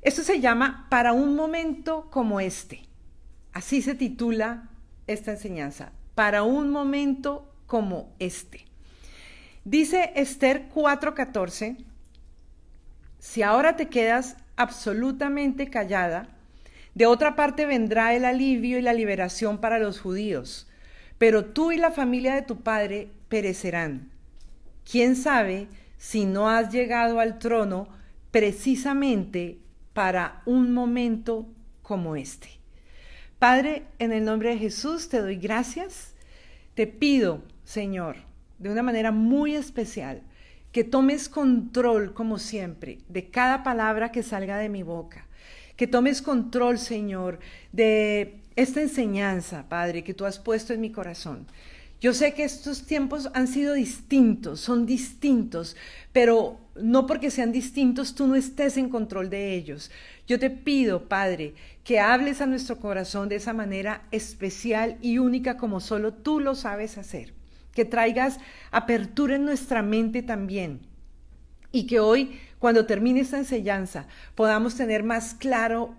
Esto se llama Para un momento como este. Así se titula esta enseñanza. Para un momento como este. Dice Esther 4:14, si ahora te quedas absolutamente callada, de otra parte vendrá el alivio y la liberación para los judíos, pero tú y la familia de tu padre perecerán. ¿Quién sabe si no has llegado al trono precisamente para un momento como este? Padre, en el nombre de Jesús te doy gracias. Te pido, Señor, de una manera muy especial, que tomes control, como siempre, de cada palabra que salga de mi boca. Que tomes control, Señor, de esta enseñanza, Padre, que tú has puesto en mi corazón. Yo sé que estos tiempos han sido distintos, son distintos, pero no porque sean distintos tú no estés en control de ellos. Yo te pido, Padre, que hables a nuestro corazón de esa manera especial y única como solo tú lo sabes hacer. Que traigas apertura en nuestra mente también. Y que hoy, cuando termine esta enseñanza, podamos tener más claro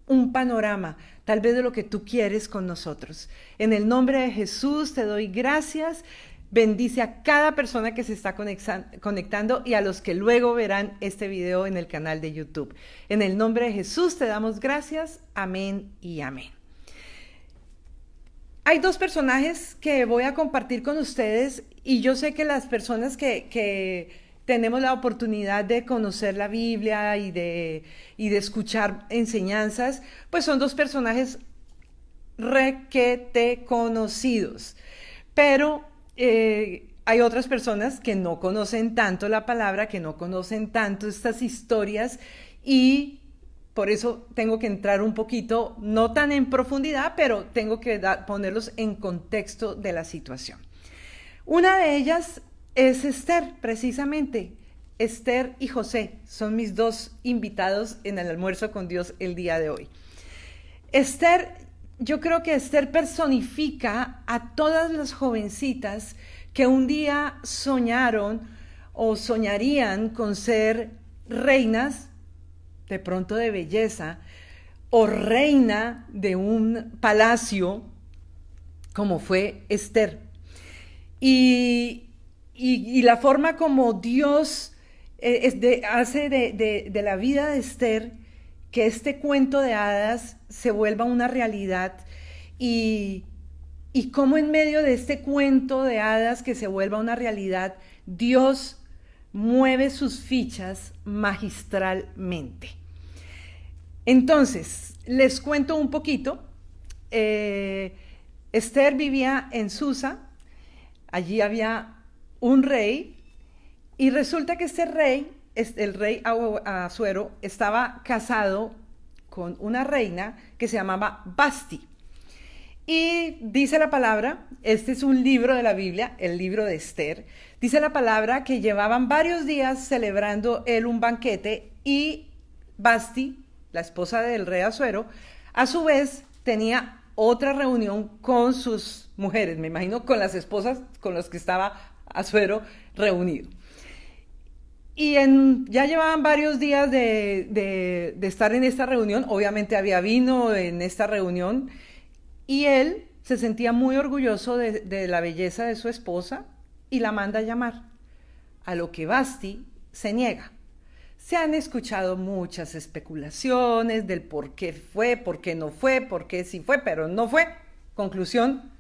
un panorama, tal vez de lo que tú quieres con nosotros. En el nombre de Jesús te doy gracias. Bendice a cada persona que se está conectando y a los que luego verán este video en el canal de YouTube. En el nombre de Jesús te damos gracias. Amén y amén. Hay dos personajes que voy a compartir con ustedes y yo sé que las personas que tenemos la oportunidad de conocer la Biblia y de escuchar enseñanzas, pues son dos personajes requete conocidos. Pero hay otras personas que no conocen tanto la palabra, que no conocen tanto estas historias y por eso tengo que entrar un poquito, no tan en profundidad, pero tengo que ponerlos en contexto de la situación. Una de ellas es Esther, precisamente. Esther y José son mis dos invitados en el almuerzo con Dios el día de hoy. Esther, yo creo que Esther personifica a todas las jovencitas que un día soñaron o soñarían con ser reinas, de pronto de belleza, o reina de un palacio, como fue Esther. Y la forma como Dios hace de la vida de Esther que este cuento de hadas se vuelva una realidad y cómo en medio de este cuento de hadas que se vuelva una realidad, Dios mueve sus fichas magistralmente. Entonces, les cuento un poquito. Esther vivía en Susa, allí había un rey, y resulta que este rey, el rey Asuero, estaba casado con una reina que se llamaba Vasti. Y dice la palabra, este es un libro de la Biblia, el libro de Esther, dice la palabra que llevaban varios días celebrando él un banquete y Vasti, la esposa del rey Asuero, a su vez tenía otra reunión con sus mujeres, me imagino con las esposas con las que estaba Asuero reunido. Y ya llevaban varios días de estar en esta reunión, obviamente había vino en esta reunión, y él se sentía muy orgulloso de la belleza de su esposa y la manda a llamar, a lo que Vasti se niega. Se han escuchado muchas especulaciones del por qué fue, por qué no fue, por qué sí fue, pero no fue. Conclusión,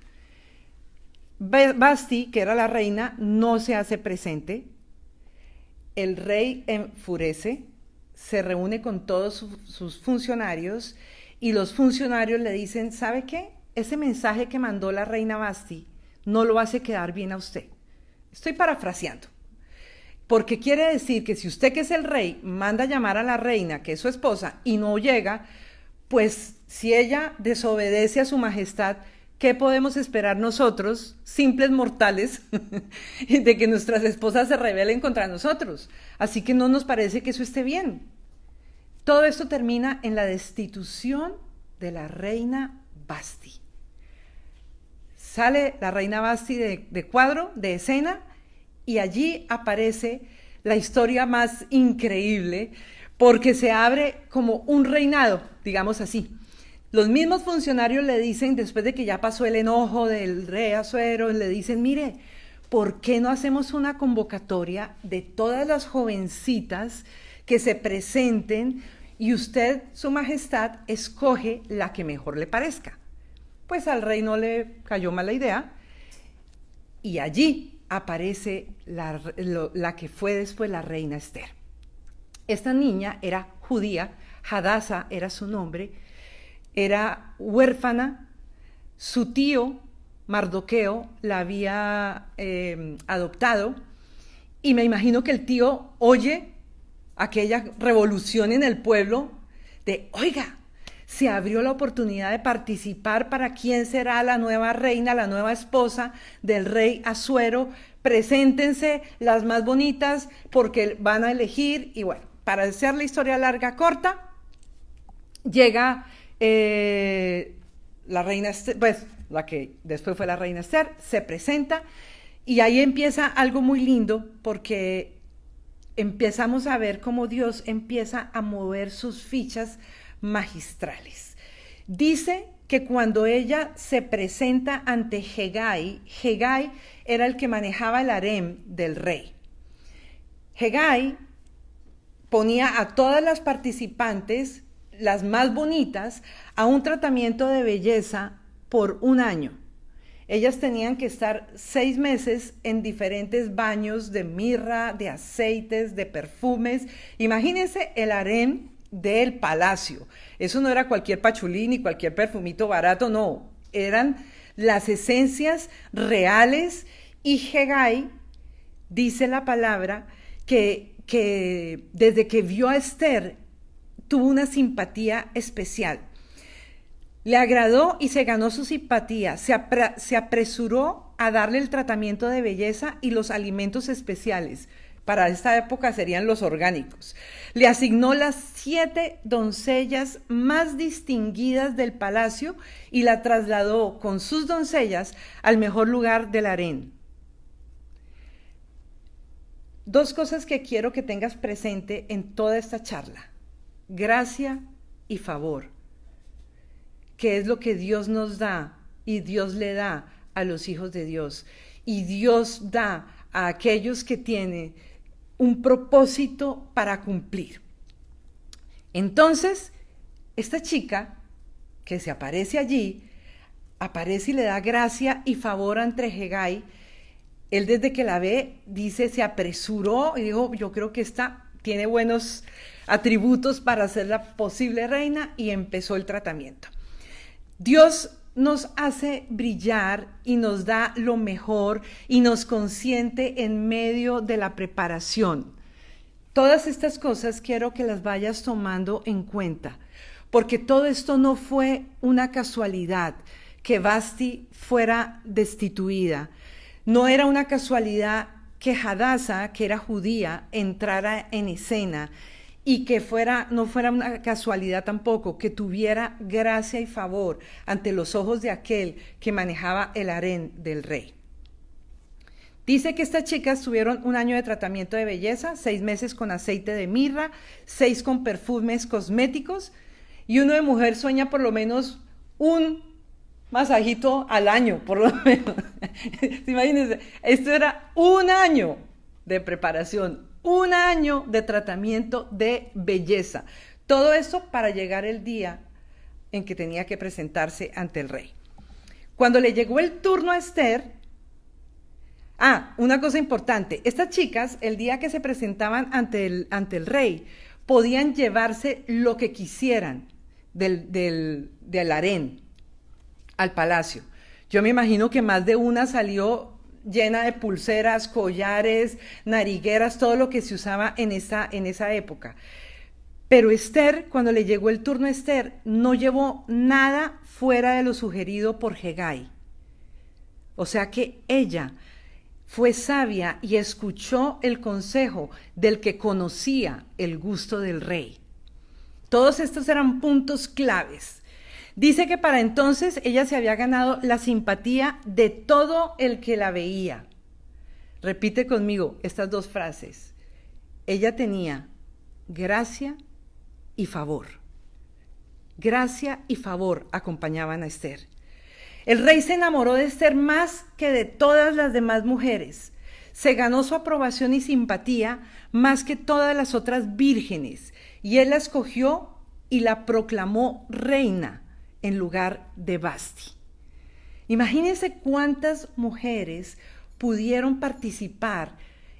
Vasti, que era la reina, no se hace presente. El rey enfurece, se reúne con todos sus funcionarios y los funcionarios le dicen, ¿sabe qué? Ese mensaje que mandó la reina Vasti no lo hace quedar bien a usted. Estoy parafraseando. Porque quiere decir que si usted, que es el rey, manda a llamar a la reina, que es su esposa, y no llega, pues si ella desobedece a su majestad, ¿qué podemos esperar nosotros, simples mortales, de que nuestras esposas se rebelen contra nosotros? Así que no nos parece que eso esté bien. Todo esto termina en la destitución de la reina Vasti. Sale la reina Vasti de cuadro, de escena, y allí aparece la historia más increíble, porque se abre como un reinado, digamos así. Los mismos funcionarios le dicen, después de que ya pasó el enojo del rey Asuero, le dicen, mire, ¿por qué no hacemos una convocatoria de todas las jovencitas que se presenten y usted, su majestad, escoge la que mejor le parezca? Pues al rey no le cayó mala idea y allí aparece la que fue después la reina Esther. Esta niña era judía, Hadasa era su nombre, era huérfana, su tío Mardoqueo la había adoptado y me imagino que el tío oye aquella revolución en el pueblo de, oiga, se abrió la oportunidad de participar para quién será la nueva reina, la nueva esposa del rey Asuero, preséntense las más bonitas porque van a elegir y bueno, para hacer la historia larga corta, llega la reina Esther, pues la que después fue la reina Esther, se presenta y ahí empieza algo muy lindo porque empezamos a ver cómo Dios empieza a mover sus fichas magistrales. Dice que cuando ella se presenta ante Hegai, Hegai era el que manejaba el harem del rey. Hegai ponía a todas las participantes, las más bonitas, a un tratamiento de belleza por un año. Ellas tenían que estar 6 meses en diferentes baños de mirra, de aceites, de perfumes. Imagínense el harem del palacio. Eso no era cualquier pachulín ni cualquier perfumito barato, no. Eran las esencias reales y Hegai, dice la palabra, que desde que vio a Esther tuvo una simpatía especial. Le agradó y se ganó su simpatía. Se apresuró a darle el tratamiento de belleza y los alimentos especiales. Para esta época serían los orgánicos. Le asignó las 7 doncellas más distinguidas del palacio y la trasladó con sus doncellas al mejor lugar del harén. 2 cosas que quiero que tengas presente en toda esta charla: gracia y favor, que es lo que Dios nos da y Dios le da a los hijos de Dios. Y Dios da a aquellos que tienen un propósito para cumplir. Entonces, esta chica que se aparece allí, aparece y le da gracia y favor ante Hegai. Él desde que la ve, dice, se apresuró y dijo, yo creo que esta tiene buenos atributos para ser la posible reina, y empezó el tratamiento. Dios nos hace brillar y nos da lo mejor y nos consiente en medio de la preparación. Todas estas cosas quiero que las vayas tomando en cuenta, porque todo esto no fue una casualidad que Vasti fuera destituida. No era una casualidad que Hadasa, que era judía, entrara en escena, y que no fuera una casualidad tampoco que tuviera gracia y favor ante los ojos de aquel que manejaba el harén del rey. Dice que estas chicas tuvieron 1 año de tratamiento de belleza, 6 meses con aceite de mirra, 6 con perfumes cosméticos, y uno de mujer sueña por lo menos un masajito al año, por lo menos. Imagínense, esto era 1 año de preparación, 1 año de tratamiento de belleza. Todo eso para llegar el día en que tenía que presentarse ante el rey. Cuando le llegó el turno a Esther, una cosa importante, estas chicas, el día que se presentaban ante el rey, podían llevarse lo que quisieran del harén al palacio. Yo me imagino que más de una salió llena de pulseras, collares, narigueras, todo lo que se usaba en esa época. Pero Esther, cuando le llegó el turno a Esther, no llevó nada fuera de lo sugerido por Hegai. O sea que ella fue sabia y escuchó el consejo del que conocía el gusto del rey. Todos estos eran puntos claves. Dice que para entonces ella se había ganado la simpatía de todo el que la veía. Repite conmigo estas 2 frases. Ella tenía gracia y favor. Gracia y favor acompañaban a Esther. El rey se enamoró de Esther más que de todas las demás mujeres. Se ganó su aprobación y simpatía más que todas las otras vírgenes, y él la escogió y la proclamó reina en lugar de Vasti. Imagínense cuántas mujeres pudieron participar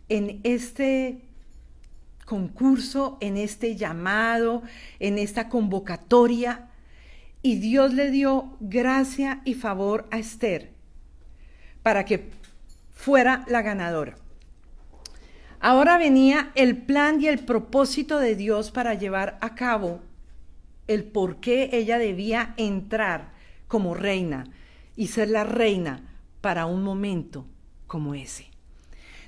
en este concurso, en este llamado, en esta convocatoria, y Dios le dio gracia y favor a Esther para que fuera la ganadora. Ahora venía el plan y el propósito de Dios para llevar a cabo el por qué ella debía entrar como reina y ser la reina para un momento como ese.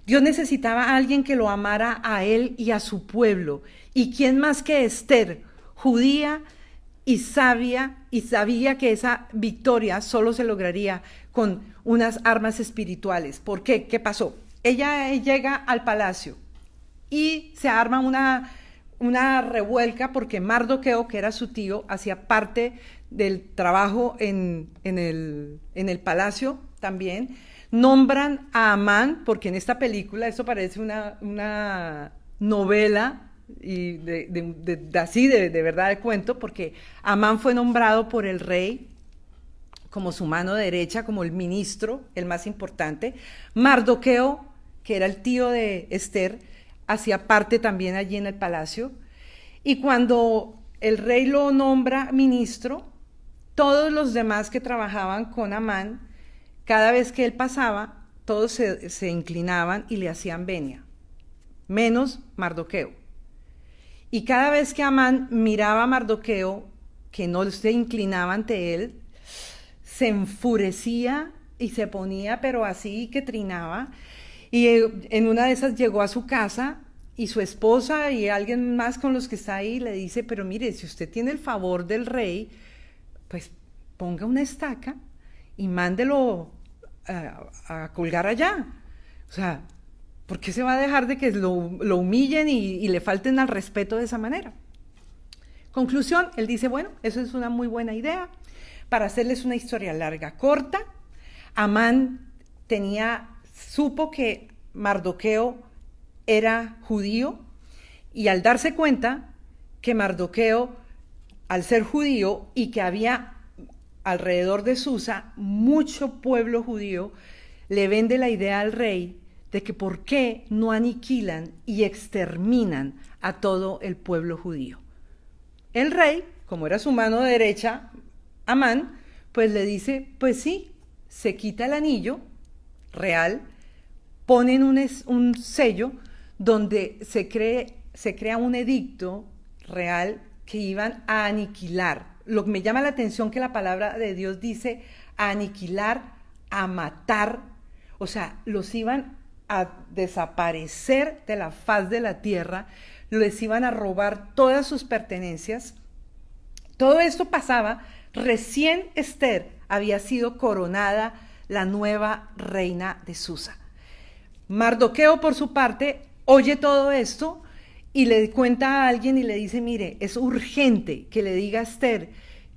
Dios necesitaba a alguien que lo amara a él y a su pueblo. ¿Y quién más que Esther, judía y sabia, y sabía que esa victoria solo se lograría con unas armas espirituales? ¿Por qué? ¿Qué pasó? Ella llega al palacio y se arma una revuelca porque Mardoqueo, que era su tío, hacía parte del trabajo en el palacio también. Nombran a Amán, porque en esta película esto parece una novela y así de verdad de cuento, porque Amán fue nombrado por el rey como su mano derecha, como el ministro, el más importante. Mardoqueo, que era el tío de Esther, hacía parte también allí en el palacio. Y cuando el rey lo nombra ministro, todos los demás que trabajaban con Amán, cada vez que él pasaba, todos se inclinaban y le hacían venia, menos Mardoqueo. Y cada vez que Amán miraba a Mardoqueo, que no se inclinaba ante él, se enfurecía y se ponía, pero así que trinaba. Y en una de esas llegó a su casa y su esposa y alguien más con los que está ahí le dice, pero mire, si usted tiene el favor del rey, pues ponga una estaca y mándelo a colgar allá. O sea, ¿por qué se va a dejar de que lo humillen y le falten al respeto de esa manera? Conclusión, él dice, bueno, eso es una muy buena idea. Para hacerles una historia larga, corta, Amán supo que Mardoqueo era judío, y al darse cuenta que Mardoqueo, al ser judío y que había alrededor de Susa mucho pueblo judío, le vende la idea al rey de que por qué no aniquilan y exterminan a todo el pueblo judío. El rey, como era su mano derecha, Amán, pues le dice, pues sí, se quita el anillo real, ponen un sello donde se crea un edicto real que iban a aniquilar. Lo que me llama la atención que la palabra de Dios dice a aniquilar, a matar, o sea, los iban a desaparecer de la faz de la tierra, les iban a robar todas sus pertenencias. Todo esto pasaba recién Esther había sido coronada la nueva reina de Susa. Mardoqueo, por su parte, oye todo esto y le cuenta a alguien y le dice, mire, es urgente que le diga a Esther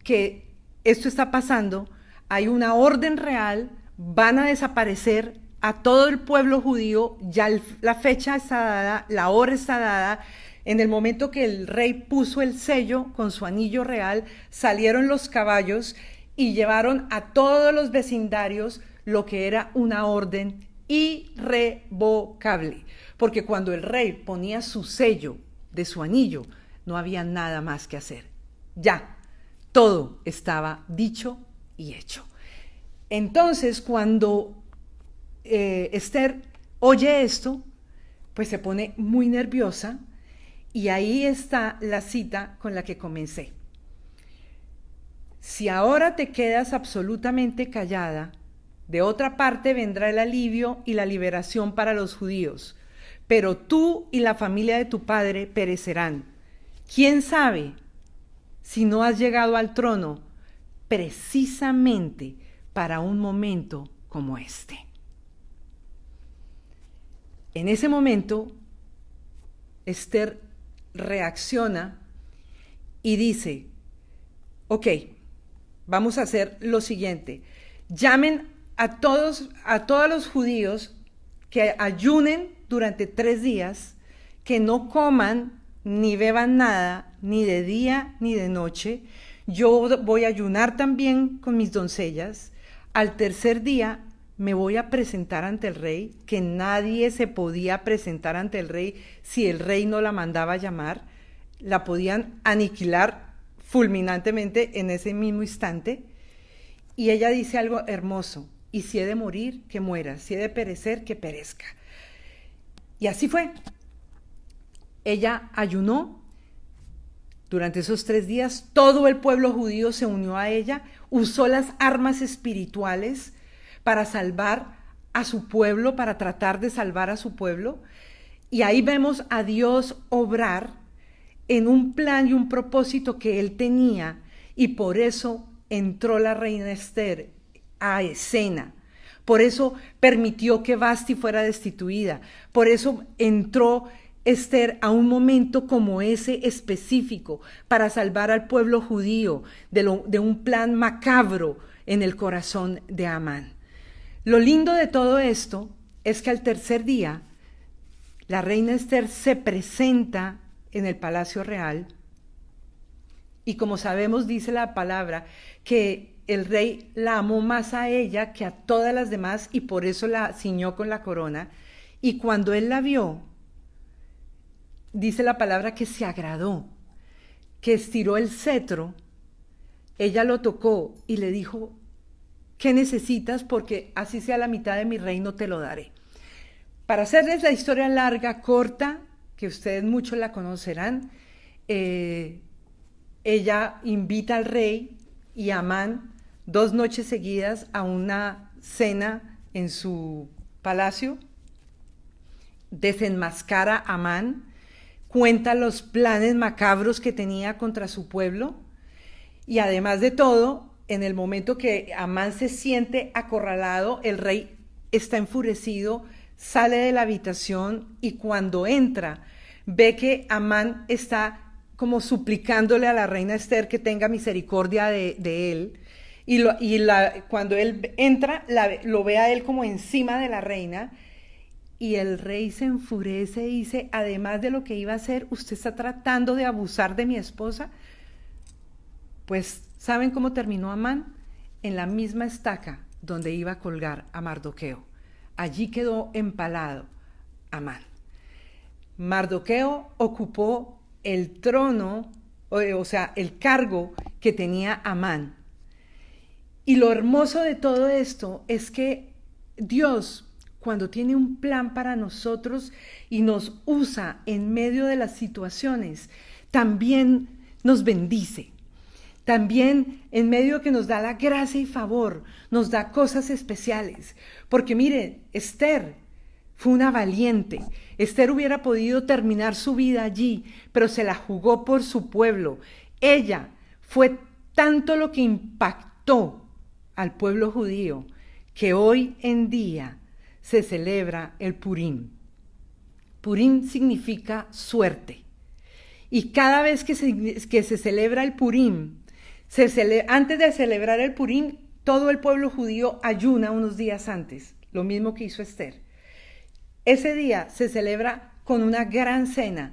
que esto está pasando, hay una orden real, van a desaparecer a todo el pueblo judío, ya la fecha está dada, la hora está dada. En el momento que el rey puso el sello con su anillo real, salieron los caballos y llevaron a todos los vecindarios lo que era una orden irrevocable. Porque cuando el rey ponía su sello de su anillo, no había nada más que hacer. Ya, todo estaba dicho y hecho. Entonces, cuando Esther oye esto, pues se pone muy nerviosa. Y ahí está la cita con la que comencé. Si ahora te quedas absolutamente callada, de otra parte vendrá el alivio y la liberación para los judíos, pero tú y la familia de tu padre perecerán. ¿Quién sabe si no has llegado al trono precisamente para un momento como este? En ese momento, Esther reacciona y dice, ok, vamos a hacer lo siguiente, llamen a todos los judíos que ayunen durante 3 días, que no coman ni beban nada, ni de día ni de noche. Yo voy a ayunar también con mis doncellas. Al tercer día me voy a presentar ante el rey, que nadie se podía presentar ante el rey si el rey no la mandaba llamar. La podían aniquilar fulminantemente en ese mismo instante. Y ella dice algo hermoso, y si he de morir, que muera, si he de perecer, que perezca. Y así fue. Ella ayunó durante esos 3 días, todo el pueblo judío se unió a ella, usó las armas espirituales para salvar a su pueblo, para tratar de salvar a su pueblo, y ahí vemos a Dios obrar en un plan y un propósito que él tenía, y por eso entró la reina Esther a escena. Por eso permitió que Vasti fuera destituida. Por eso entró Esther a un momento como ese específico para salvar al pueblo judío de un plan macabro en el corazón de Amán. Lo lindo de todo esto es que al tercer día la reina Esther se presenta en el palacio real y, como sabemos, dice la palabra que el rey la amó más a ella que a todas las demás y por eso la ciñó con la corona. Y cuando él la vio, dice la palabra que se agradó, que estiró el cetro, ella lo tocó y le dijo, ¿qué necesitas? Porque así sea la mitad de mi reino te lo daré. Para hacerles la historia larga, corta, que ustedes muchos la conocerán, ella invita al rey y a Amán 2 noches seguidas a una cena en su palacio, desenmascara a Amán, cuenta los planes macabros que tenía contra su pueblo y además de todo, en el momento que Amán se siente acorralado, el rey está enfurecido, sale de la habitación y cuando entra ve que Amán está como suplicándole a la reina Esther que tenga misericordia de él cuando él entra lo ve a él como encima de la reina. Y el rey se enfurece y dice, además de lo que iba a hacer, ¿usted está tratando de abusar de mi esposa? Pues, ¿saben cómo terminó Amán? En la misma estaca donde iba a colgar a Mardoqueo. Allí quedó empalado Amán. Mardoqueo ocupó el trono, o sea, el cargo que tenía Amán. Y lo hermoso de todo esto es que Dios, cuando tiene un plan para nosotros y nos usa en medio de las situaciones, también nos bendice. También en medio que nos da la gracia y favor, nos da cosas especiales. Porque miren, Esther fue una valiente. Esther hubiera podido terminar su vida allí, pero se la jugó por su pueblo. Ella fue tanto lo que impactó al pueblo judío que hoy en día se celebra el Purim. Purim significa suerte. Y cada vez que se celebra el Purim, antes de celebrar el Purim, todo el pueblo judío ayuna unos días antes, lo mismo que hizo Esther. Ese día se celebra con una gran cena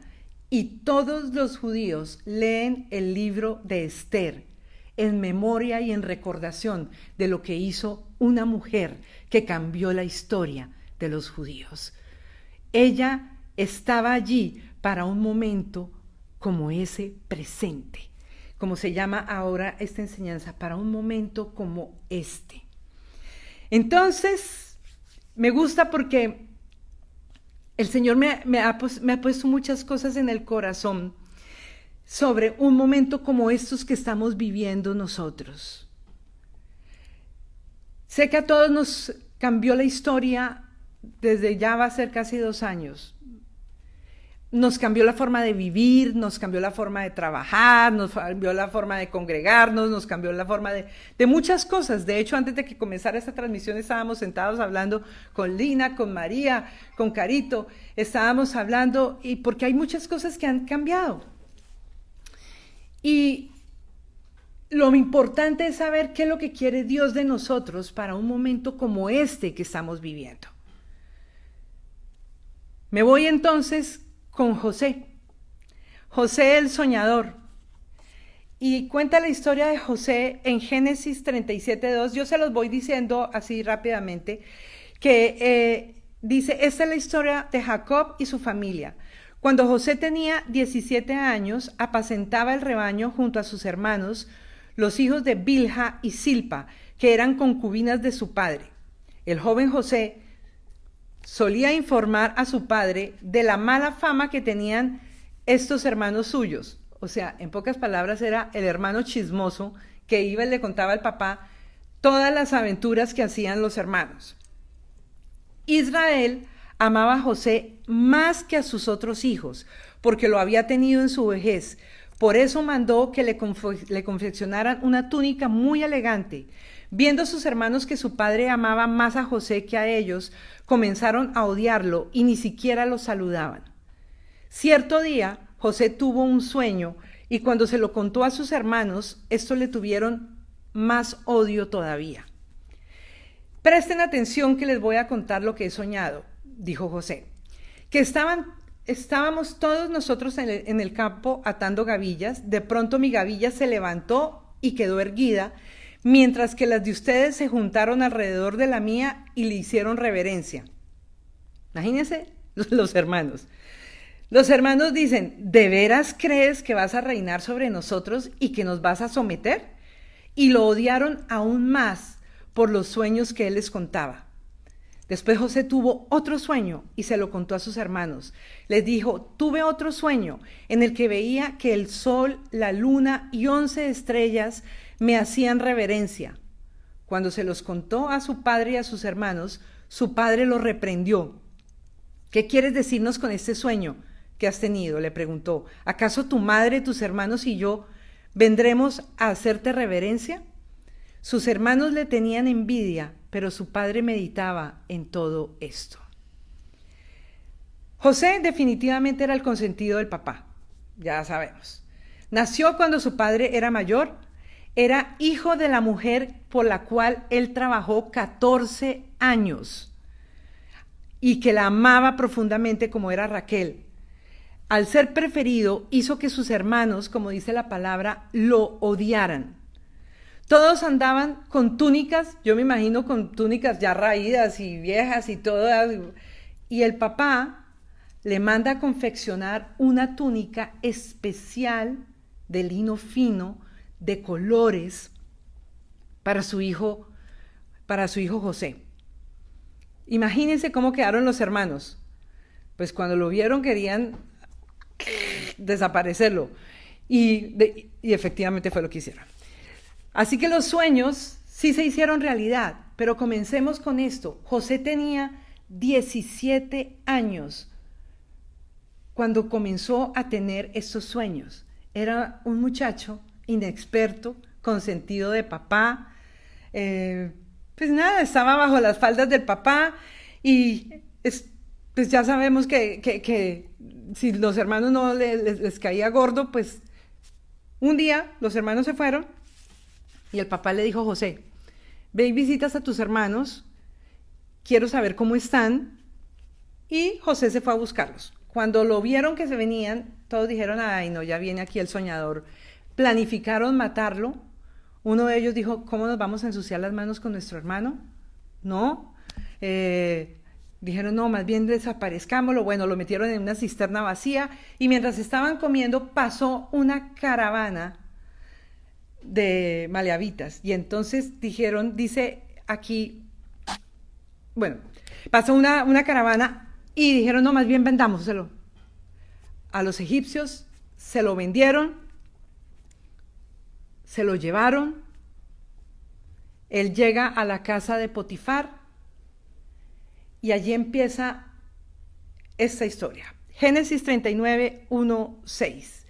y todos los judíos leen el libro de Esther en memoria y en recordación de lo que hizo una mujer que cambió la historia de los judíos. Ella estaba allí para un momento como ese presente, como se llama ahora esta enseñanza, para un momento como este. Entonces, me gusta porque el Señor me ha puesto muchas cosas en el corazón sobre un momento como estos que estamos viviendo nosotros. Sé que a todos nos cambió la historia desde ya va a ser casi 2 años. Nos cambió la forma de vivir, nos cambió la forma de trabajar, nos cambió la forma de congregarnos, nos cambió la forma de muchas cosas. De hecho, antes de que comenzara esta transmisión estábamos sentados hablando con Lina, con María, con Carito. Estábamos hablando y porque hay muchas cosas que han cambiado. Y lo importante es saber qué es lo que quiere Dios de nosotros para un momento como este que estamos viviendo. Me voy entonces con José, José el soñador. Y cuenta la historia de José en Génesis 37:2. Yo se los voy diciendo así rápidamente, que dice, esta es la historia de Jacob y su familia. Cuando José tenía 17 años, apacentaba el rebaño junto a sus hermanos, los hijos de Bilha y Silpa, que eran concubinas de su padre. El joven José solía informar a su padre de la mala fama que tenían estos hermanos suyos. O sea, en pocas palabras, era el hermano chismoso que iba y le contaba al papá todas las aventuras que hacían los hermanos. Israel amaba a José más que a sus otros hijos, porque lo había tenido en su vejez. Por eso mandó que le confeccionaran una túnica muy elegante. Viendo sus hermanos que su padre amaba más a José que a ellos, comenzaron a odiarlo y ni siquiera lo saludaban. Cierto día, José tuvo un sueño y cuando se lo contó a sus hermanos, estos le tuvieron más odio todavía. Presten atención que les voy a contar lo que he soñado, dijo José, que estábamos todos nosotros en el campo atando gavillas. De pronto mi gavilla se levantó y quedó erguida, mientras que las de ustedes se juntaron alrededor de la mía y le hicieron reverencia. Imagínense los hermanos. Los hermanos dicen, ¿de veras crees que vas a reinar sobre nosotros y que nos vas a someter? Y lo odiaron aún más por los sueños que él les contaba. Después José tuvo otro sueño y se lo contó a sus hermanos. Les dijo, tuve otro sueño en el que veía que el sol, la luna y 11 estrellas me hacían reverencia. Cuando se los contó a su padre y a sus hermanos, su padre lo reprendió. ¿Qué quieres decirnos con este sueño que has tenido?, le preguntó. ¿Acaso tu madre, tus hermanos y yo vendremos a hacerte reverencia? Sus hermanos le tenían envidia, pero su padre meditaba en todo esto. José definitivamente era el consentido del papá, ya sabemos. Nació cuando su padre era mayor, era hijo de la mujer por la cual él trabajó 14 años y que la amaba profundamente como era Raquel. Al ser preferido, hizo que sus hermanos, como dice la palabra, lo odiaran. Todos andaban con túnicas, yo me imagino con túnicas ya raídas y viejas y todas, y el papá le manda a confeccionar una túnica especial de lino fino, de colores, para su hijo José. Imagínense cómo quedaron los hermanos. Pues cuando lo vieron querían desaparecerlo. Y efectivamente fue lo que hicieron. Así que los sueños sí se hicieron realidad, pero comencemos con esto. José tenía 17 años cuando comenzó a tener estos sueños. Era un muchacho inexperto, con sentido de papá. Pues nada, estaba bajo las faldas del papá y pues ya sabemos que si los hermanos no les caía gordo, pues un día los hermanos se fueron y el papá le dijo a José, ve y visitas a tus hermanos, quiero saber cómo están. Y José se fue a buscarlos. Cuando lo vieron que se venían, todos dijeron, ay no, ya viene aquí el soñador. Planificaron matarlo. Uno de ellos dijo, ¿cómo nos vamos a ensuciar las manos con nuestro hermano? No. Dijeron, no, más bien desaparezcámoslo. Bueno, lo metieron en una cisterna vacía y mientras estaban comiendo pasó una caravana de maleabitas. Y entonces dijeron, dice aquí, bueno, pasó una caravana y dijeron, no, más bien vendámoselo a los egipcios. Se lo vendieron, se lo llevaron. Él llega a la casa de Potifar y allí empieza esta historia. Génesis 39, 1, 6.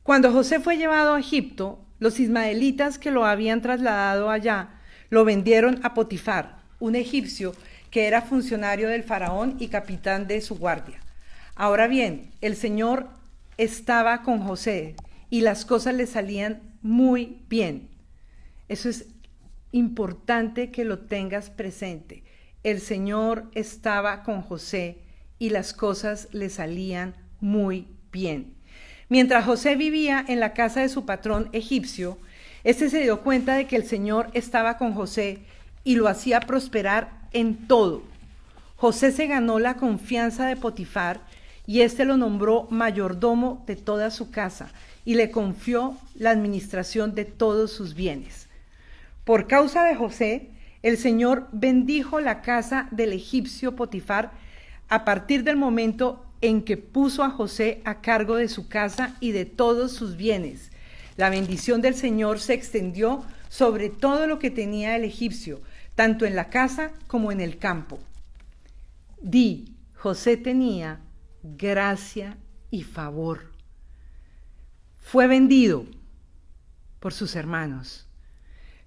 Cuando José fue llevado a Egipto, los ismaelitas que lo habían trasladado allá lo vendieron a Potifar, un egipcio que era funcionario del faraón y capitán de su guardia. Ahora bien, el Señor estaba con José y las cosas le salían muy bien. Eso es importante que lo tengas presente. El Señor estaba con José y las cosas le salían muy bien. Mientras José vivía en la casa de su patrón egipcio, este se dio cuenta de que el Señor estaba con José y lo hacía prosperar en todo. José se ganó la confianza de Potifar y éste lo nombró mayordomo de toda su casa y le confió la administración de todos sus bienes. Por causa de José, el Señor bendijo la casa del egipcio Potifar a partir del momento en que puso a José a cargo de su casa y de todos sus bienes. La bendición del Señor se extendió sobre todo lo que tenía el egipcio, tanto en la casa como en el campo. José tenía gracia y favor. Fue vendido por sus hermanos,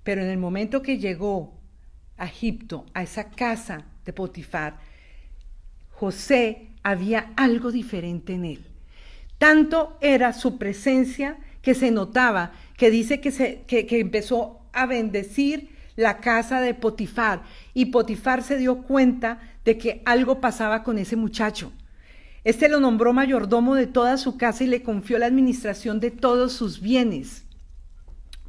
pero en el momento que llegó a Egipto, a esa casa de Potifar, José había algo diferente en él. Tanto era su presencia que se notaba, que dice que empezó a bendecir la casa de Potifar, y Potifar se dio cuenta de que algo pasaba con ese muchacho. Este lo nombró mayordomo de toda su casa y le confió la administración de todos sus bienes.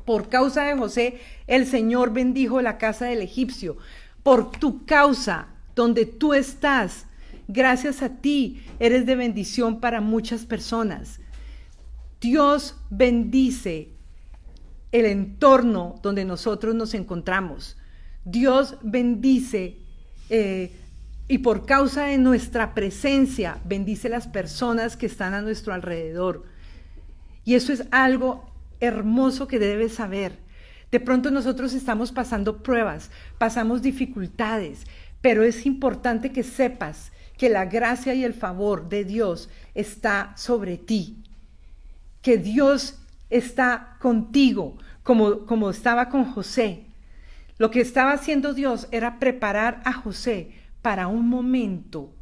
Por causa de José, el Señor bendijo la casa del egipcio. Por tu causa, donde tú estás, gracias a ti, eres de bendición para muchas personas. Dios bendice el entorno donde nosotros nos encontramos. Dios bendice y por causa de nuestra presencia, bendice las personas que están a nuestro alrededor. Y eso es algo hermoso que debes saber. De pronto nosotros estamos pasando pruebas, pasamos dificultades, pero es importante que sepas que la gracia y el favor de Dios está sobre ti, que Dios está contigo, como estaba con José. Lo que estaba haciendo Dios era preparar a José para un momento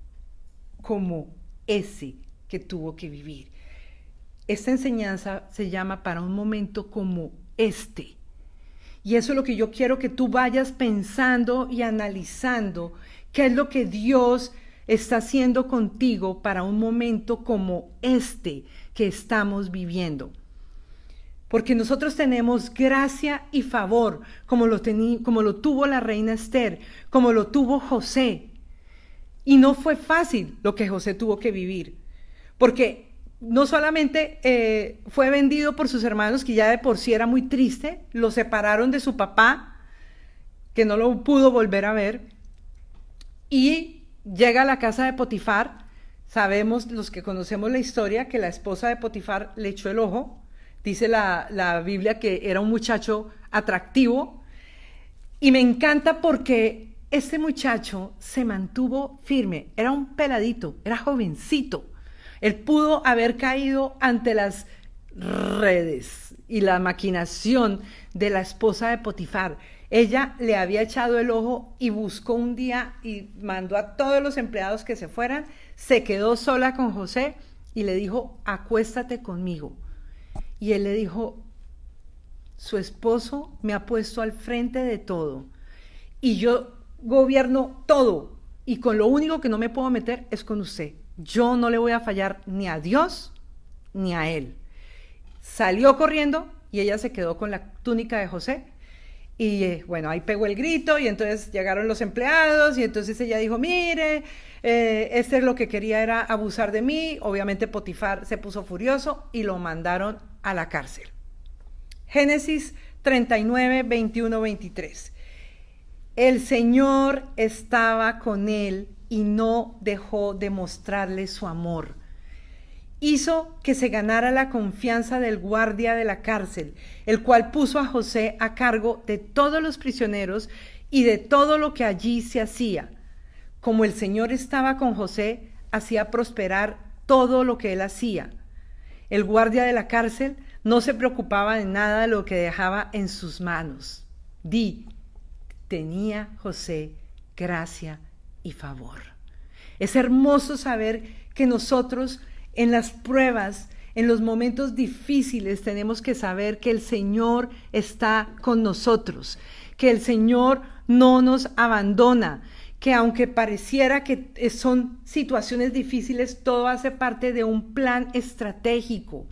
como ese que tuvo que vivir. Esta enseñanza se llama para un momento como este. Y eso es lo que yo quiero que tú vayas pensando y analizando, qué es lo que Dios está haciendo contigo para un momento como este que estamos viviendo. Porque nosotros tenemos gracia y favor, como lo tuvo la reina Esther, como lo tuvo José. Y no fue fácil lo que José tuvo que vivir, porque no solamente fue vendido por sus hermanos, que ya de por sí era muy triste, lo separaron de su papá, que no lo pudo volver a ver, y llega a la casa de Potifar. Sabemos, los que conocemos la historia, que la esposa de Potifar le echó el ojo. Dice la Biblia que era un muchacho atractivo, y me encanta porque este muchacho se mantuvo firme. Era un peladito, era jovencito. Él pudo haber caído ante las redes y la maquinación de la esposa de Potifar. Ella le había echado el ojo y buscó un día y mandó a todos los empleados que se fueran. Se quedó sola con José y le dijo: acuéstate conmigo. Y él le dijo: su esposo me ha puesto al frente de todo y yo gobierno todo, y con lo único que no me puedo meter es con usted. Yo no le voy a fallar ni a Dios ni a él. Salió corriendo y ella se quedó con la túnica de José. Y bueno, ahí pegó el grito y entonces llegaron los empleados y entonces ella dijo: mire, este es lo que quería, era abusar de mí. Obviamente Potifar se puso furioso y lo mandaron a la cárcel. Génesis 39, 21, 23. El Señor estaba con él y no dejó de mostrarle su amor. Hizo que se ganara la confianza del guardia de la cárcel, el cual puso a José a cargo de todos los prisioneros y de todo lo que allí se hacía. Como el Señor estaba con José, hacía prosperar todo lo que él hacía. El guardia de la cárcel no se preocupaba de nada de lo que dejaba en sus manos. Tenía José gracia y favor. Es hermoso saber que nosotros, en las pruebas, En los momentos difíciles tenemos que saber que el Señor está con nosotros, que el Señor no nos abandona, que aunque pareciera que son situaciones difíciles, todo hace parte de un plan estratégico.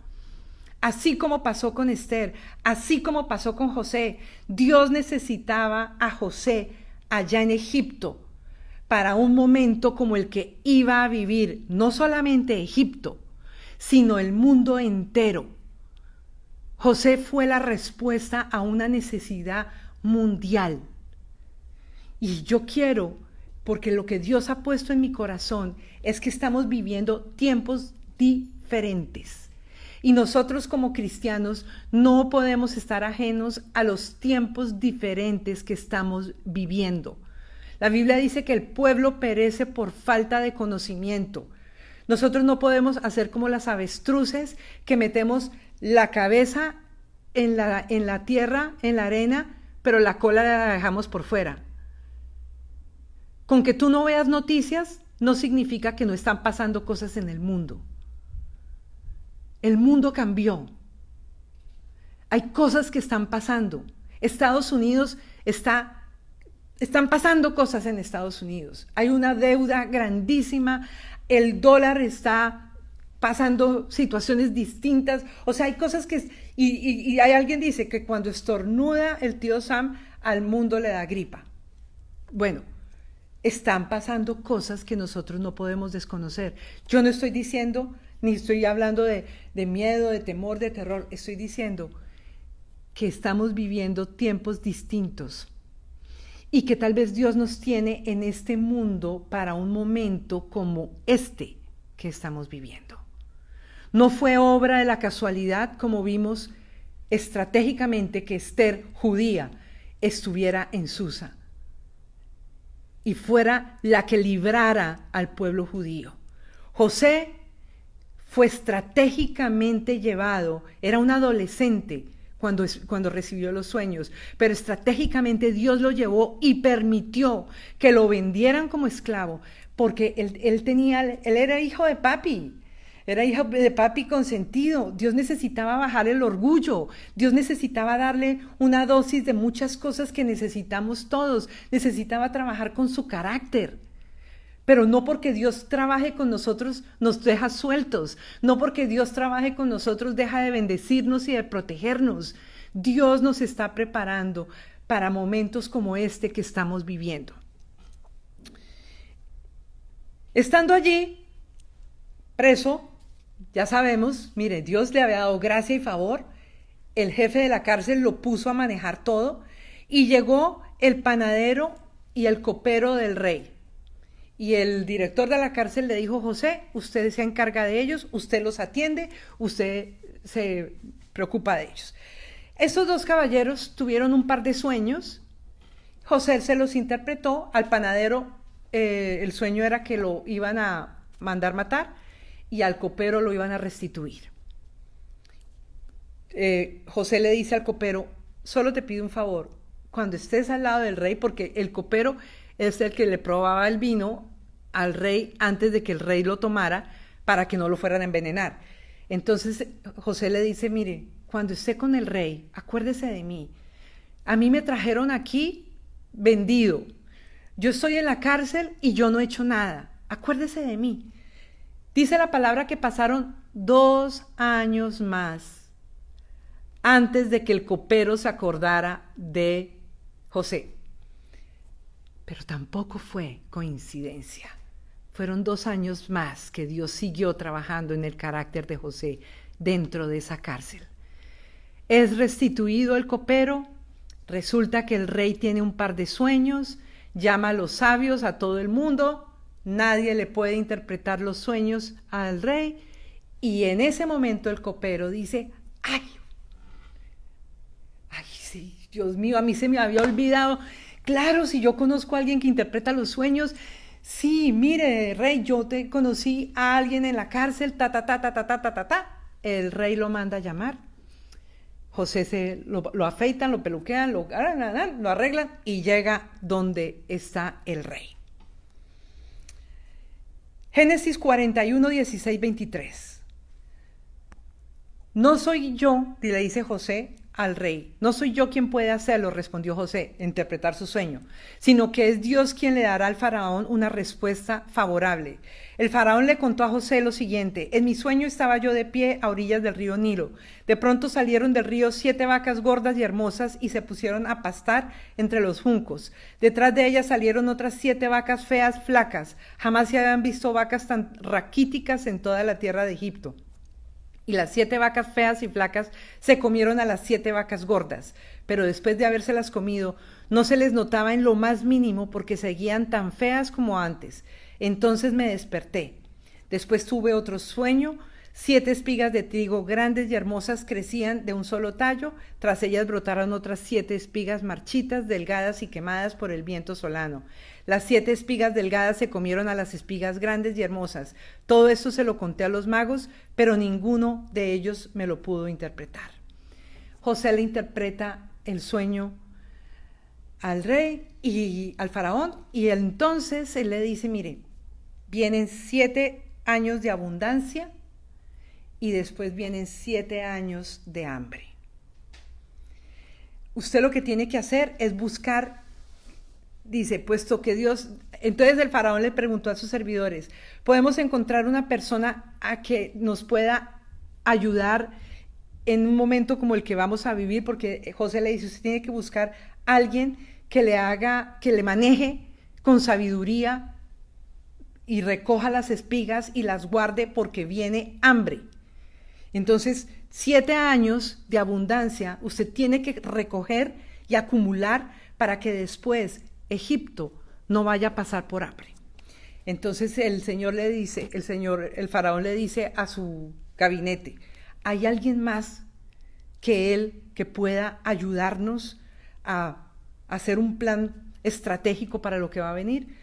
Así como pasó con Esther, así como pasó con José, Dios necesitaba a José allá en Egipto para un momento como el que iba a vivir no solamente Egipto, sino el mundo entero. José fue la respuesta a una necesidad mundial. Y yo quiero, porque lo que Dios ha puesto en mi corazón es que estamos viviendo tiempos diferentes. Y nosotros como cristianos no podemos estar ajenos a los tiempos diferentes que estamos viviendo. La Biblia dice que el pueblo perece por falta de conocimiento. Nosotros no podemos hacer como las avestruces que metemos la cabeza en la tierra, en la arena, pero la cola la dejamos por fuera. Con que tú no veas noticias no significa que no están pasando cosas en el mundo. El mundo cambió. Hay cosas que están pasando. Estados Unidos están pasando cosas en Estados Unidos. Hay una deuda grandísima. El dólar está pasando situaciones distintas. O sea, hay cosas que... Y hay alguien dice que cuando estornuda el tío Sam, al mundo le da gripa. Bueno, están pasando cosas que nosotros no podemos desconocer. Yo no estoy diciendo, ni estoy hablando de miedo, de temor, de terror. Estoy diciendo que estamos viviendo tiempos distintos y que tal vez Dios nos tiene en este mundo para un momento como este que estamos viviendo. No fue obra de la casualidad, como vimos estratégicamente, que Esther, judía, estuviera en Susa y fuera la que librara al pueblo judío. José fue estratégicamente llevado, era un adolescente cuando recibió los sueños, pero estratégicamente Dios lo llevó y permitió que lo vendieran como esclavo, porque él era hijo de papi. Era hijo de papi consentido. Dios necesitaba bajar el orgullo. Dios necesitaba darle una dosis de muchas cosas que necesitamos todos. Necesitaba trabajar con su carácter. Pero no porque Dios trabaje con nosotros nos deja sueltos. No porque Dios trabaje con nosotros deja de bendecirnos y de protegernos. Dios nos está preparando para momentos como este que estamos viviendo. Estando allí, preso, ya sabemos, mire, Dios le había dado gracia y favor, el jefe de la cárcel lo puso a manejar todo y llegó el panadero y el copero del rey. Y el director de la cárcel le dijo: José, usted se encarga de ellos, usted los atiende, usted se preocupa de ellos. Estos dos caballeros tuvieron un par de sueños. José se los interpretó. Al panadero el sueño era que lo iban a mandar matar y al copero lo iban a restituir. José le dice al copero: solo te pido un favor, cuando estés al lado del rey, porque el copero es el que le probaba el vino al rey antes de que el rey lo tomara para que no lo fueran a envenenar. Entonces José le dice: mire, cuando esté con el rey, acuérdese de mí. A mí me trajeron aquí vendido. Yo estoy en la cárcel y yo no he hecho nada. Acuérdese de mí. Dice la palabra que pasaron 2 años más antes de que el copero se acordara de José. Pero tampoco fue coincidencia. Fueron 2 años más que Dios siguió trabajando en el carácter de José dentro de esa cárcel. Es restituido el copero. Resulta que el rey tiene un par de sueños, llama a los sabios, a todo el mundo. Nadie le puede interpretar los sueños al rey. Y en ese momento el copero dice: ay, sí, Dios mío, a mí se me había olvidado. Claro, si yo conozco a alguien que interpreta los sueños. Sí, mire, rey, yo te conocí a alguien en la cárcel, El rey lo manda a llamar. José lo afeitan, lo peluquean, lo arreglan y llega donde está el rey. Génesis 41, 16, 23. No soy yo, le dice José al rey, no soy yo quien puede hacerlo, respondió José, interpretar su sueño, sino que es Dios quien le dará al faraón una respuesta favorable. El faraón le contó a José lo siguiente: en mi sueño estaba yo de pie a orillas del río Nilo. De pronto salieron del río 7 vacas gordas y hermosas y se pusieron a pastar entre los juncos. Detrás de ellas salieron otras 7 vacas feas, flacas. Jamás se habían visto vacas tan raquíticas en toda la tierra de Egipto. Y las 7 vacas feas y flacas se comieron a las 7 vacas gordas, pero después de habérselas comido, no se les notaba en lo más mínimo porque seguían tan feas como antes. Entonces me desperté. Después tuve otro sueño. 7 espigas de trigo grandes y hermosas crecían de un solo tallo. Tras ellas brotaron otras 7 espigas marchitas, delgadas y quemadas por el viento solano. Las 7 espigas delgadas se comieron a las espigas grandes y hermosas. Todo esto se lo conté a los magos, pero ninguno de ellos me lo pudo interpretar. José le interpreta el sueño al rey y al faraón, y entonces él le dice: mire, vienen 7 años de abundancia y después vienen 7 años de hambre. Usted lo que tiene que hacer es buscar, dice, puesto que Dios... Entonces el faraón le preguntó a sus servidores: ¿podemos encontrar una persona a que nos pueda ayudar en un momento como el que vamos a vivir? Porque José le dice: usted tiene que buscar a alguien que le haga, que le maneje con sabiduría y recoja las espigas y las guarde porque viene hambre. Entonces, 7 años de abundancia usted tiene que recoger y acumular para que después Egipto no vaya a pasar por hambre. Entonces el faraón le dice a su gabinete: ¿hay alguien más que él que pueda ayudarnos a hacer un plan estratégico para lo que va a venir?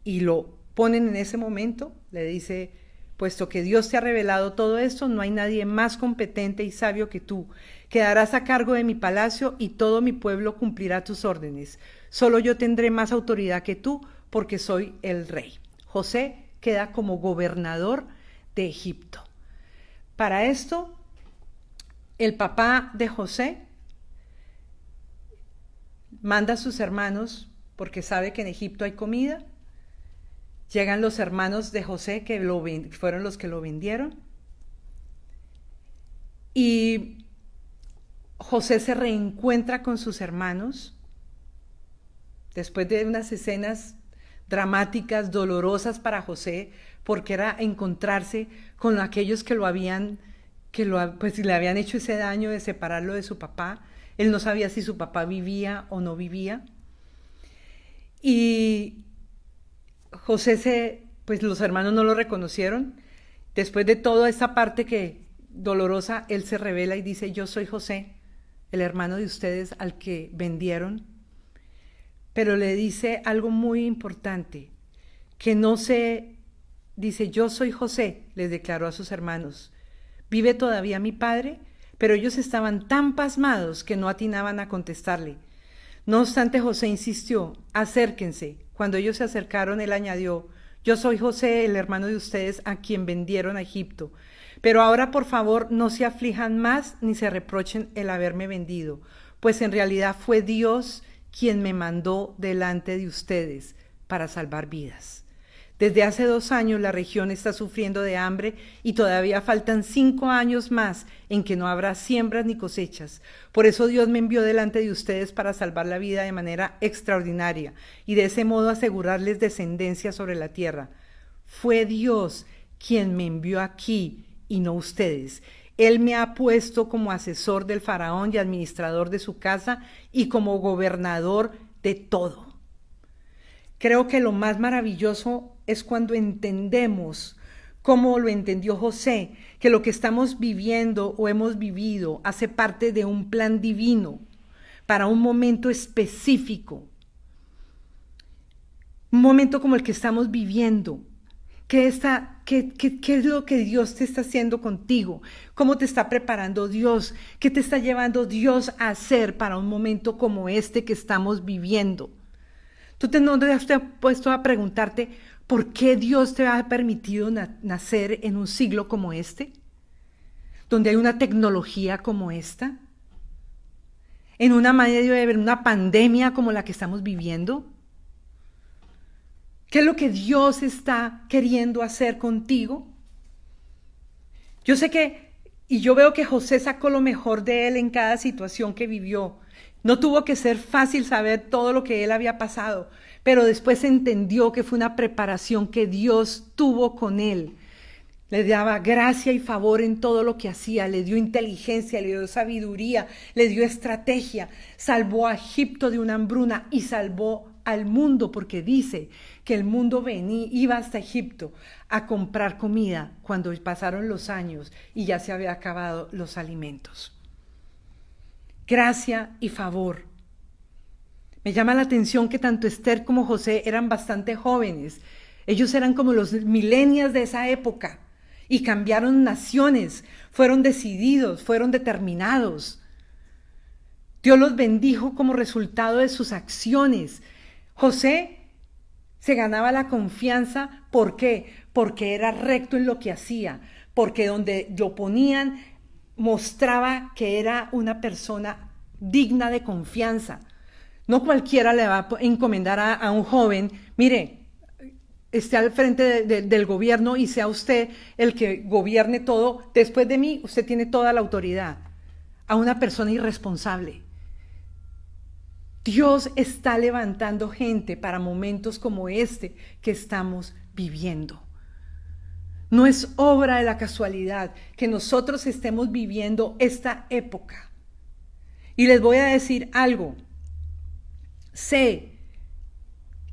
Y lo ponen en ese momento, le dice: puesto que Dios te ha revelado todo esto, no hay nadie más competente y sabio que tú. Quedarás a cargo de mi palacio y todo mi pueblo cumplirá tus órdenes. Solo yo tendré más autoridad que tú porque soy el rey. José queda como gobernador de Egipto. Para esto, el papá de José manda a sus hermanos, porque sabe que en Egipto hay comida. Llegan los hermanos de José, que fueron los que lo vendieron. Y José se reencuentra con sus hermanos después de unas escenas dramáticas, dolorosas para José, porque era encontrarse con aquellos que le habían hecho ese daño de separarlo de su papá. Él no sabía si su papá vivía o no vivía. Y José, pues los hermanos no lo reconocieron. Después de toda esta parte dolorosa, él se revela y dice: yo soy José, el hermano de ustedes al que vendieron. Pero le dice algo muy importante, dice: yo soy José, les declaró a sus hermanos. ¿Vive todavía mi padre? Pero ellos estaban tan pasmados que no atinaban a contestarle. No obstante, José insistió: acérquense. Cuando ellos se acercaron, él añadió: yo soy José, el hermano de ustedes a quien vendieron a Egipto. Pero ahora, por favor, no se aflijan más ni se reprochen el haberme vendido, pues en realidad fue Dios quien me mandó delante de ustedes para salvar vidas. Desde hace 2 años la región está sufriendo de hambre y todavía faltan 5 años más en que no habrá siembras ni cosechas. Por eso Dios me envió delante de ustedes para salvar la vida de manera extraordinaria y de ese modo asegurarles descendencia sobre la tierra. Fue Dios quien me envió aquí y no ustedes. Él me ha puesto como asesor del faraón y administrador de su casa y como gobernador de todo. Creo que lo más maravilloso es cuando entendemos, como lo entendió José, que lo que estamos viviendo o hemos vivido hace parte de un plan divino para un momento específico. Un momento como el que estamos viviendo. ¿Qué es lo que Dios te está haciendo contigo? ¿Cómo te está preparando Dios? ¿Qué te está llevando Dios a hacer para un momento como este que estamos viviendo? ¿Tú no te has puesto a preguntarte por qué Dios te ha permitido nacer en un siglo como este? donde hay una tecnología como esta? ¿En una medio de una pandemia como la que estamos viviendo? ¿Qué es lo que Dios está queriendo hacer contigo? Yo sé y yo veo que José sacó lo mejor de él en cada situación que vivió. No tuvo que ser fácil saber todo lo que él había pasado, pero después entendió que fue una preparación que Dios tuvo con él. Le daba gracia y favor en todo lo que hacía, le dio inteligencia, le dio sabiduría, le dio estrategia, salvó a Egipto de una hambruna y salvó al mundo, porque dice que el mundo iba hasta Egipto a comprar comida cuando pasaron los años y ya se había acabado los alimentos. Gracia y favor. Me llama la atención que tanto Esther como José eran bastante jóvenes. Ellos eran como los millennials de esa época y cambiaron naciones, fueron decididos, fueron determinados. Dios los bendijo como resultado de sus acciones. José se ganaba la confianza, ¿por qué? Porque era recto en lo que hacía, porque donde lo ponían mostraba que era una persona digna de confianza. No cualquiera le va a encomendar a un joven, mire, esté al frente del gobierno y sea usted el que gobierne todo. Después de mí, usted tiene toda la autoridad. A una persona irresponsable. Dios está levantando gente para momentos como este que estamos viviendo. No es obra de la casualidad que nosotros estemos viviendo esta época. Y les voy a decir algo. Sé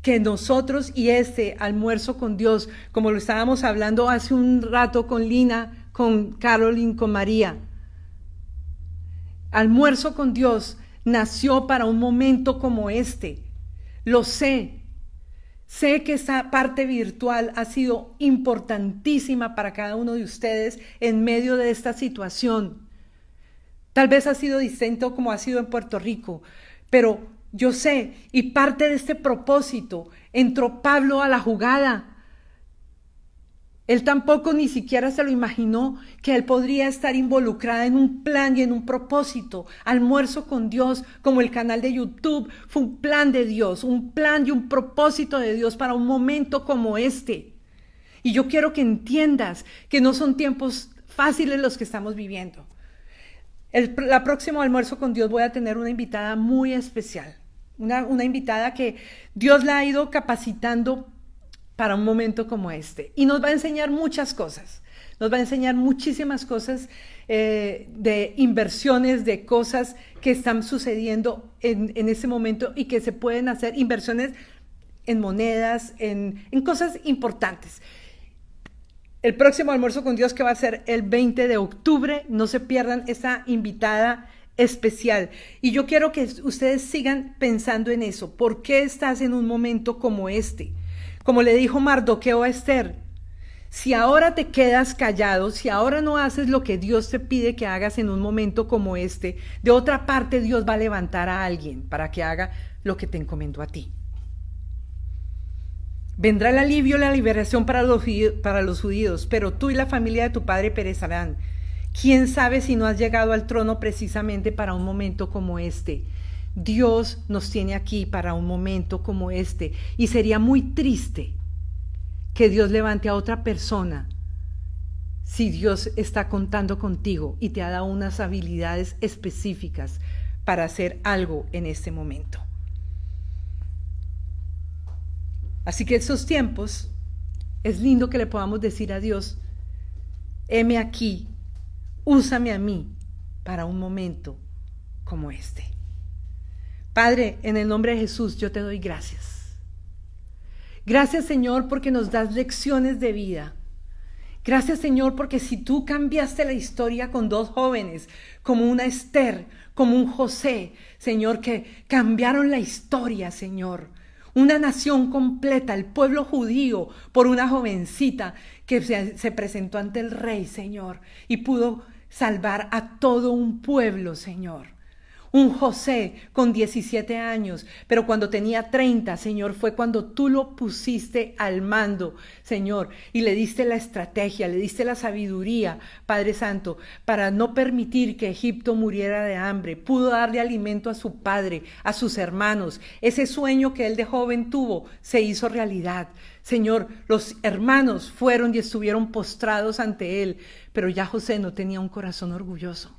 que nosotros y este almuerzo con Dios, como lo estábamos hablando hace un rato con Lina, con Caroline, con María, almuerzo con Dios nació para un momento como este. Lo sé. Sé que esta parte virtual ha sido importantísima para cada uno de ustedes en medio de esta situación. Tal vez ha sido distinto como ha sido en Puerto Rico, pero yo sé, y parte de este propósito, entró Pablo a la jugada. Él tampoco ni siquiera se lo imaginó que él podría estar involucrado en un plan y en un propósito. Almuerzo con Dios, como el canal de YouTube, fue un plan de Dios, un plan y un propósito de Dios para un momento como este. Y yo quiero que entiendas que no son tiempos fáciles los que estamos viviendo. La próxima almuerzo con Dios voy a tener una invitada muy especial. Una invitada que Dios la ha ido capacitando para un momento como este. Y nos va a enseñar muchas cosas. Nos va a enseñar muchísimas cosas de inversiones, de cosas que están sucediendo en este momento y que se pueden hacer, inversiones en monedas, en cosas importantes. El próximo almuerzo con Dios, que va a ser el 20 de octubre, no se pierdan esa invitada especial. Y yo quiero que ustedes sigan pensando en eso. ¿Por qué estás en un momento como este? Como le dijo Mardoqueo a Esther, si ahora te quedas callado, si ahora no haces lo que Dios te pide que hagas en un momento como este, de otra parte Dios va a levantar a alguien para que haga lo que te encomendó a ti. Vendrá el alivio y la liberación para los judíos, pero tú y la familia de tu padre perecerán. ¿Quién sabe si no has llegado al trono precisamente para un momento como este? Dios nos tiene aquí para un momento como este, y sería muy triste que Dios levante a otra persona si Dios está contando contigo y te ha dado unas habilidades específicas para hacer algo en este momento. Así que esos tiempos es lindo que le podamos decir a Dios, heme aquí, úsame a mí para un momento como este. Padre, en el nombre de Jesús, yo te doy gracias. Gracias, Señor, porque nos das lecciones de vida. Gracias, Señor, porque si tú cambiaste la historia con dos jóvenes, como una Esther, como un José, Señor, que cambiaron la historia, Señor. Una nación completa, el pueblo judío, por una jovencita que se presentó ante el rey, Señor, y pudo salvar a todo un pueblo, Señor. Un José con 17 años, pero cuando tenía 30, Señor, fue cuando tú lo pusiste al mando, Señor, y le diste la estrategia, le diste la sabiduría, Padre Santo, para no permitir que Egipto muriera de hambre. Pudo darle alimento a su padre, a sus hermanos. Ese sueño que él de joven tuvo se hizo realidad. Señor, los hermanos fueron y estuvieron postrados ante él, pero ya José no tenía un corazón orgulloso.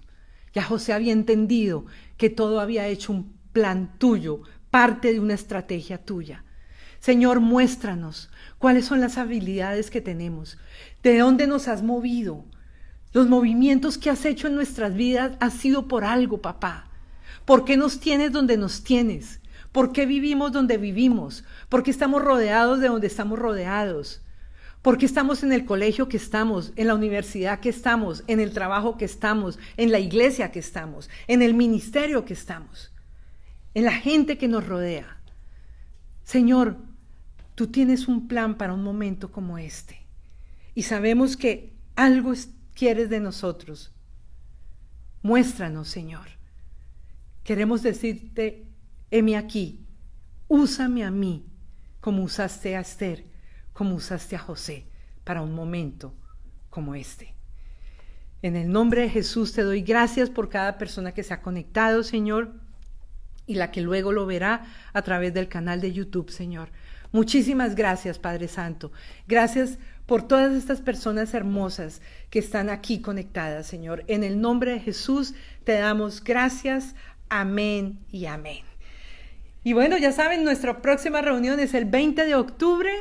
Ya José había entendido que todo había hecho un plan tuyo, parte de una estrategia tuya. Señor, muéstranos cuáles son las habilidades que tenemos, de dónde nos has movido. Los movimientos que has hecho en nuestras vidas han sido por algo, papá. ¿Por qué nos tienes donde nos tienes? ¿Por qué vivimos donde vivimos? ¿Por qué estamos rodeados de donde estamos rodeados? ¿Por qué estamos en el colegio que estamos, en la universidad que estamos, en el trabajo que estamos, en la iglesia que estamos, en el ministerio que estamos, en la gente que nos rodea? Señor, tú tienes un plan para un momento como este y sabemos que algo quieres de nosotros. Muéstranos, Señor. Queremos decirte, heme aquí, úsame a mí como usaste a Esther, como usaste a José para un momento como este. En el nombre de Jesús te doy gracias por cada persona que se ha conectado, Señor, y la que luego lo verá a través del canal de YouTube, Señor. Muchísimas gracias, Padre Santo. Gracias por todas estas personas hermosas que están aquí conectadas, Señor. En el nombre de Jesús te damos gracias. Amén y amén. Y bueno, ya saben, nuestra próxima reunión es el 20 de octubre.